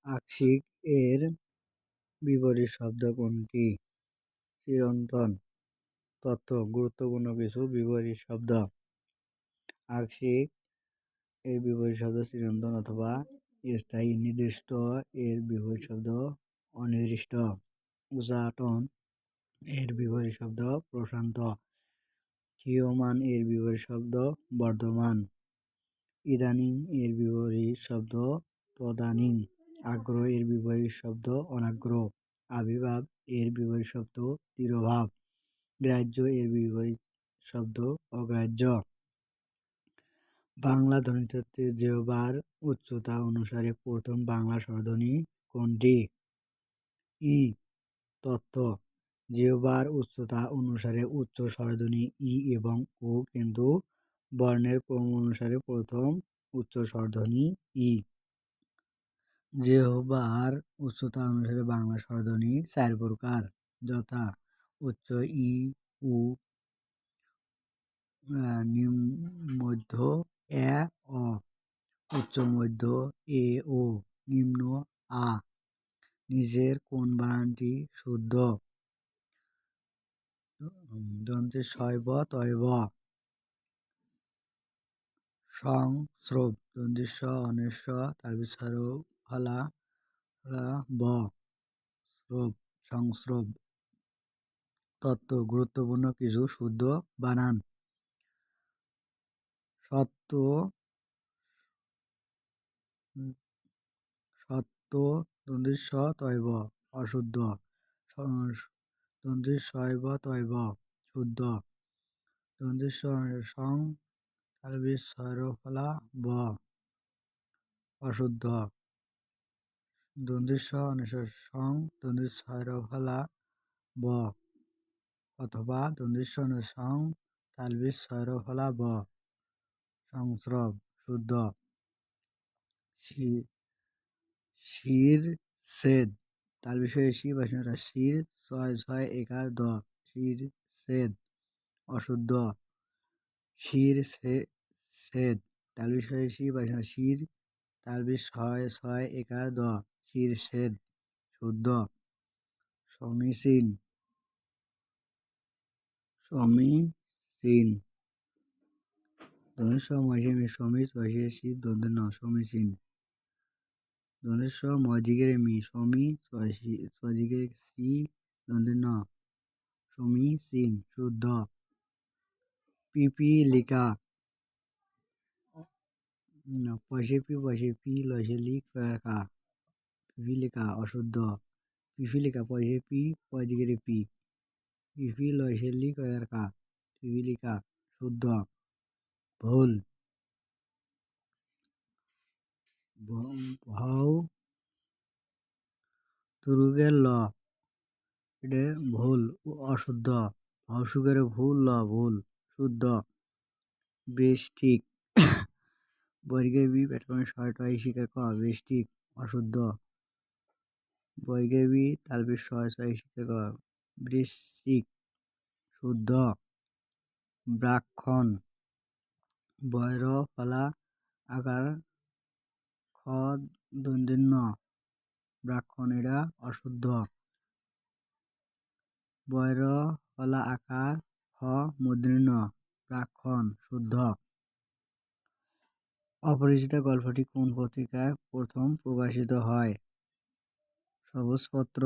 আংশিক এর বিপরীত শব্দ কোনটি? চিরন্তন। তথ্য: গুরুত্বপূর্ণ কিছু বিপরীত শব্দ। আংশিক এর বিপরীত শব্দ চিরন্তন অথবা স্থায়ী। নির্দিষ্ট এর বিপরীত শব্দ অনির্দিষ্ট। উচাটন এর বিপরীত শব্দ প্রশান্ত। ক্ষীয়মান এর বিপরীত শব্দ বর্ধমান। ইদানীং এর বিপরীত শব্দ তদানীং। আগ্রহ এর বিপরীত শব্দ অনাগ্রহ। আবির্ভাব এর বিপরীত শব্দ তিরোভাব। গ্রাহ্য এর বিপরীত শব্দ অগ্রাহ্য। বাংলা ধ্বনিতত্ত্বে জিহ্বার উচ্চতা অনুসারে প্রথম বাংলা স্বরধ্বনি কোনটি? ই। তথ্য: জিহ্বার উচ্চতা অনুসারে উচ্চ স্বরধ্বনি ই এবং ও, কিন্তু বর্ণের ক্রম অনুসারে প্রথম উচ্চ স্বরধ্বনি ই। জিহ্বার উচ্চতা অনুসারে বাংলা স্বরধ্বনি 4 প্রকার, যথা: উচ্চ ই, উ, মধ্য এ, অ, উচ্চ মধ্য এ, ও, নিম্ন আ। নিচের কোন বানানটি শুদ্ধ? দন্তের শয় ব তয় ব। সংস্রব দন্তের স অনেশ ফলা ব স্রব সংস্রব। তথ্য: গুরুত্বপূর্ণ কিছু শুদ্ধ বানান। সত্য সত্য দন্তের স তয় ব অশুদ্ধ। দন্তের শয় ব তয় ব শুদ্ধ। দন্তের সং ফলা ব অশুদ্ধ। দন্তের স অনেশ সং ফলা ব অথবা দন্তের সং ফলা ব সংস্রব শুদ্ধ। শির ছেদ তাল বিষয়ে শি বাসনারা শির ছয় ছয় একার দ শির ছেদ অশুদ্ধ। শির ছেদ তাল বিষয়ে শি বাসনা শির তাল ছয় ছয় একার দ শির ছেদ শুদ্ধ। সমীচীন সমীচীন দন্তের স ময়সে সমী ছয়শে শি দন্তের ন সমীচীন। দন্তের স ময় দিগের মি সমী ছয় দিগের সি দন্তের ন সমীচীন শুদ্ধ। পিপীলিকা পয়সে পি লয়সে লি কা পিপীলিকা অশুদ্ধ। পিপীলিকা পয়সে পি পয় দিগের পি পিপি লয়সে লি কা পিপীলিকা শুদ্ধ। ভুল ভাও তুরুগের ল এটা ভুল অশুদ্ধ। ভাও সুগের ভুল ল ভুল শুদ্ধ। বৃষ্টিক বর্গের বি পেটকরণ শয় টয় শিকার ক বৃষ্টিক অশুদ্ধ। বর্গের বি তালবি ছয় ছয় শিকার ক বৃশ্চিক শুদ্ধ। ব্রাহ্মণ বয়র ফলা আকার খ দন্তের ন ব্রাহ্মণ এটা অশুদ্ধ। বয়র ফলা আকার খ মূর্ধন্য ব্রাহ্মণ শুদ্ধ। অপরিচিতা গল্পটি কোন পত্রিকায় প্রথম প্রকাশিত হয়? সবুজপত্র।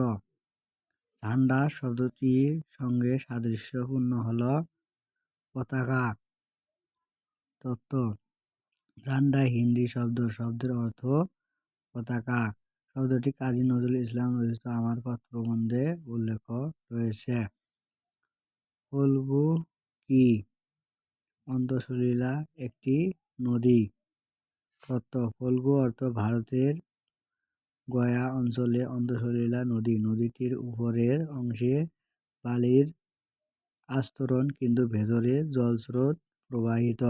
ঝান্ডা শব্দটির সঙ্গে সাদৃশ্যপূর্ণ হল পতাকা। তথ্য: ঝান্ডা হিন্দি শব্দ, শব্দের অর্থ পতাকা। শব্দটি কাজী নজরুল ইসলাম রচিত আমার পথ প্রবন্ধে উল্লেখ রয়েছে। ফল্গু কি? অন্তঃসলিলা একটি নদী। তথ্য: ফল্গু অর্থ ভারতের গয়া অঞ্চলে অন্তঃসলিলা নদী। নদীটির উপরের অংশে বালির আস্তরণ, কিন্তু ভেতরে জলস্রোত প্রবাহিত।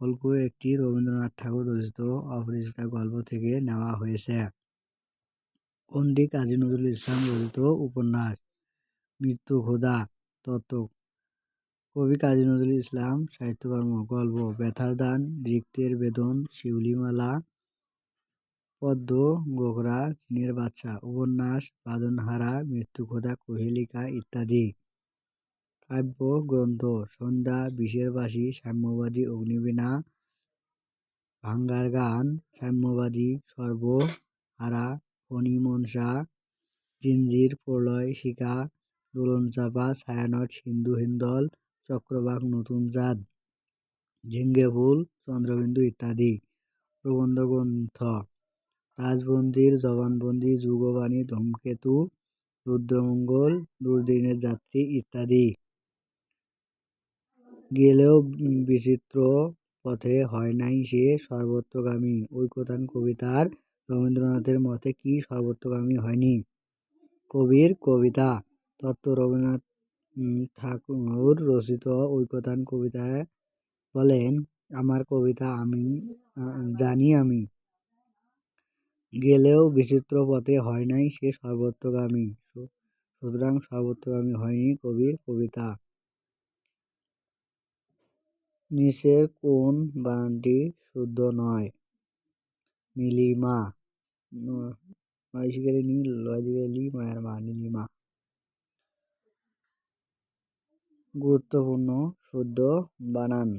ফল্গু একটি রবীন্দ্রনাথ ঠাকুর রচিত অপরিচিতা গল্প থেকে নেওয়া হয়েছে। কোনটি কাজী নজরুল ইসলাম রচিত উপন্যাস? মৃত্যুক্ষুধা। তথ্য: কবি কাজী নজরুল ইসলাম সাহিত্যকর্ম গল্প ব্যথার দান, রিক্তের বেদন, শিউলিমালা, পদ্ম, গোখরা, চীনের বাচ্চা, উপন্যাস, বাঁধনহারা, মৃত্যুকথা, কোহেলিকা ইত্যাদি। কাব্য গ্রন্থ, সন্ধ্যা, বিষের বাঁশি, সাম্যবাদী, অগ্নিবীণা, ভাঙ্গার গান, সাম্যবাদী, সর্বহারা, ফণিমনসা, জিঞ্জির, প্রলয়, শিখা, দোলনচাঁপা, ছায়ানট, সিন্ধু হিন্দল, চক্রবাক, নতুন চাঁদ, ঝিঙ্গে ফুল, চন্দ্রবিন্দু ইত্যাদি। প্রবন্ধ গ্রন্থ, রাজবন্দির, জবানবন্দি, যুগবাণী, ধূমকেতু, রুদ্রমঙ্গল, দুর্দিনের যাত্রী ইত্যাদি। গেলেও বিচিত্র পথে হয় নাই সে সর্বত্রগামী, ঐকতান কবিতার রবীন্দ্রনাথের মতে কি সর্বত্রগামী হয়নি? কবির কবিতা। তত্ত্ব, রবীন্দ্রনাথ ঠাকুর রচিত ঐকতান কবিতায় বলেন, আমার কবিতা আমি জানি আমি, গেলেও বিচিত্র পথে হয় নাই সে সর্বত্রগামী। সুতরাং সর্বত্রগামী হয়নি কবির কবিতা। নিচের কোন বানানটি শুদ্ধ নয়? নীলিমা, নয় শিকারে নীল, লয় দিকে লি, মায়ের মা, নীলিমা। গুরুত্বপূর্ণ শুদ্ধ বানান,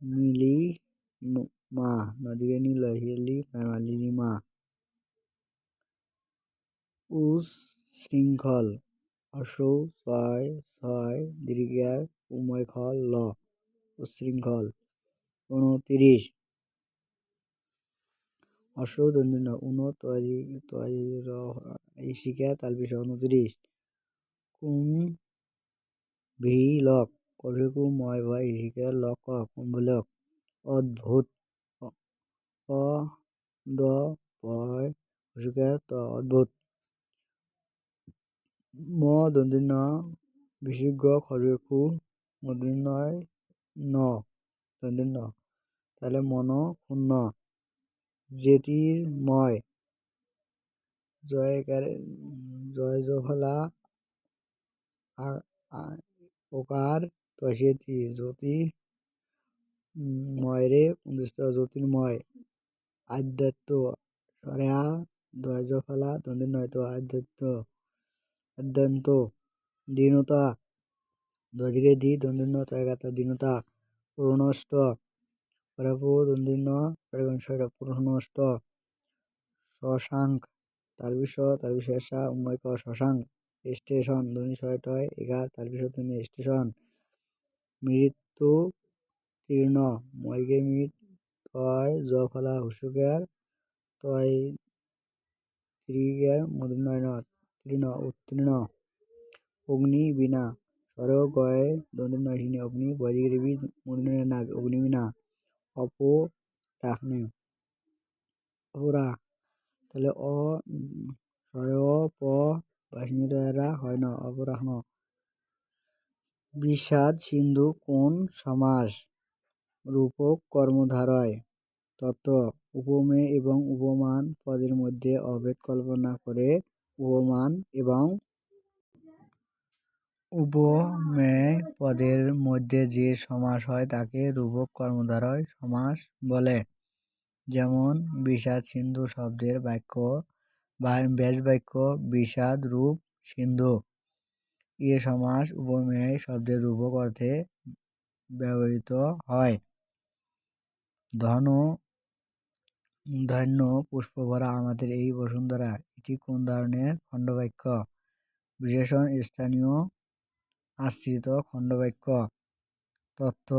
নীলিমা, নয় দিকে নীল, লয় শিকারে লি, মায়ের মা, নীলিমা। উচ্ছৃঙ্খল, অসৌ, ছয় ছয়, দীর্ঘার, উময় খ ল, উচ্ছৃঙ্খল। 29। অসৌ দন্ডিন উন তরি তরি র শিকা তালবিষ 29। কুম্ভীলক, করিকু ময় ভয় শিকা ল ক কুম্ভীলক। অদ্ভুত, অ দ ভয় শিকা ত অদ্ভুত। ম দন্ডিন বিশুদ্ধ খরিকু মূর্ধন্যয় ন দন্ডিন, তাহলে মন ক্ষুণ্ণ। জ্যোতির্ময়, জয়কারে জয় জফলা ওকার তসেতি, জ্যোতি ময়রে 29, জ্যোতির্ময়। আদ্যাত্ম, সরেয়া দয় জফলা দন্ডিন তো আদ্যাত্ম, আদ্যান্ত। দীনতা, দধিরে দি দন্ডিন তয়গাতা, দীনতা। পুরনষ্ট, পরাপু দন্ডিন পুরনষ্ট। শশাঙ্ক, তালবিশেষা উময় ক শশাঙ্ক। স্টেশন, ধ্বনি ছয় টয় 11, তালবিশ ধ্বনি স্টেশন। মৃত্যু তীর্ণ, ময়গে মৃত, তয় জফলা হুসুকার, তয় ত্রিগার মূর্ধন্যয় ন, তীর্ণ উত্তীর্ণ। অগ্নিবীণা, স্বর গয়ে দন্ডিন শিনি, অগ্নি বয়দিকে বি মূর্ধন্যয় নাগ, অগ্নিবীণা। অপরাহ্নে, অপরাহ, তাহলে অ স্বর প বাসিনীরা হয় না, অপরাহ্ন। বিষাদ সিন্ধু কোন সমাস? রূপক কর্মধারয়। তত্ত্ব, উপমেয় এবং উপমান পদের মধ্যে অভেদ কল্পনা করে উপমান এবং উপমেয় পদের মধ্যে যে সমাস হয় তাকে রূপক কর্মধারয় সমাস বলে। যেমন বিষাদ সিন্ধু শব্দের বাক্য বা ব্যাসবাক্য বিষাদ রূপ সিন্ধু। এ সমাস উপমেয় শব্দের রূপক অর্থে ব্যবহৃত হয়। ধন্য পুষ্পভরা আমাদের এই বসুন্ধরা, এটি কোন ধরনের খণ্ডবাক্য? বিশেষণ স্থানীয় আশ্রিত খণ্ডবাক্য। তথ্য,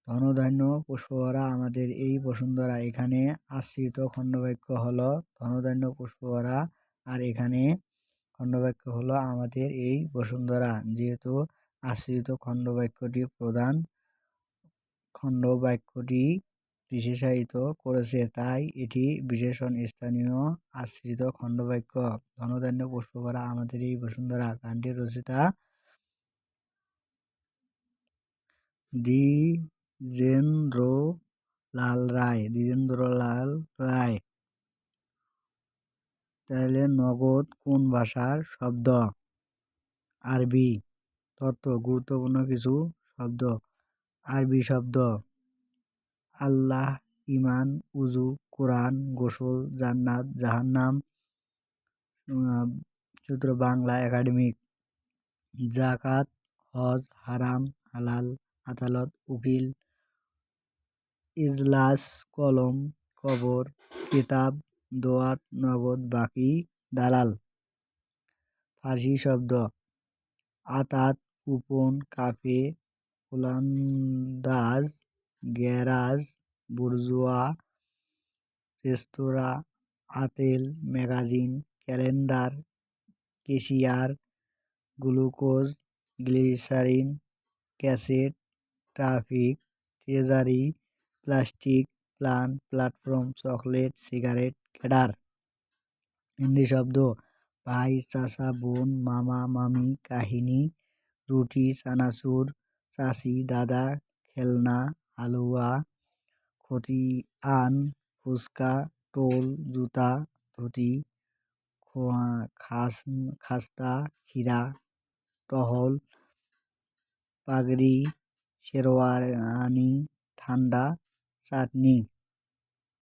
ধনধান্য পুষ্পভরা আমাদের এই বসুন্ধরা, এখানে আশ্রিত খণ্ডবাক্য হলো ধনধান্য পুষ্পভরা, আর এখানে খণ্ডবাক্য হলো আমাদের এই বসুন্ধরা। যেহেতু আশ্রিত খণ্ডবাক্যটি প্রধান খণ্ডবাক্যটি বিশেষায়িত করেছে, তাই এটি বিশেষণ স্থানীয় আশ্রিত খণ্ডবাক্য। ধনধান্য পুষ্পভরা আমাদের এই বসুন্ধরা গানটির রচয়িতা দ্বিজেন্দ্রলাল রায়। দ্বিজেন্দ্রলাল রায়। তাহলে নগদ কোন ভাষার শব্দ? আরবি। তত্ত্ব, গুরুত্বপূর্ণ কিছু শব্দ। আরবি শব্দ, আল্লাহ ইমান, উজু, কোরআন, গোসল, জান্নাত, জাহান্নাম। সূত্র বাংলা একাডেমিক। জাকাত, হজ, হারাম, হালাল, আদালত, উকিল, ইজলাস, কলম, কবর, কিতাব, দোয়াত, নগদ, বাকি, দালাল। ফার্সি শব্দ আতাত, কুপন, কাফে, ওলন্দাজ, গ্যারাজ, বুর্জোয়া, রেস্তোরাঁ, আতেল, magazine, calendar, cashier, glucose, glycerine, cassette, traffic, treasury, plastic, plan, platform, chocolate, cigarette, cadre. Hindi শব্দ ভাই, চাচা, বোন, মামা, মামি, কাহিনী, রুটি, চানাচুর, চাচি, দাদা, খেলনা, হালুয়া, খতিয়ান, ফুচকা, টোল, জুতা, ধুতি, খাস্তা, খিরা, টহল, পাগড়ি, শেরওয়ানি, ঠান্ডা, চাটনি।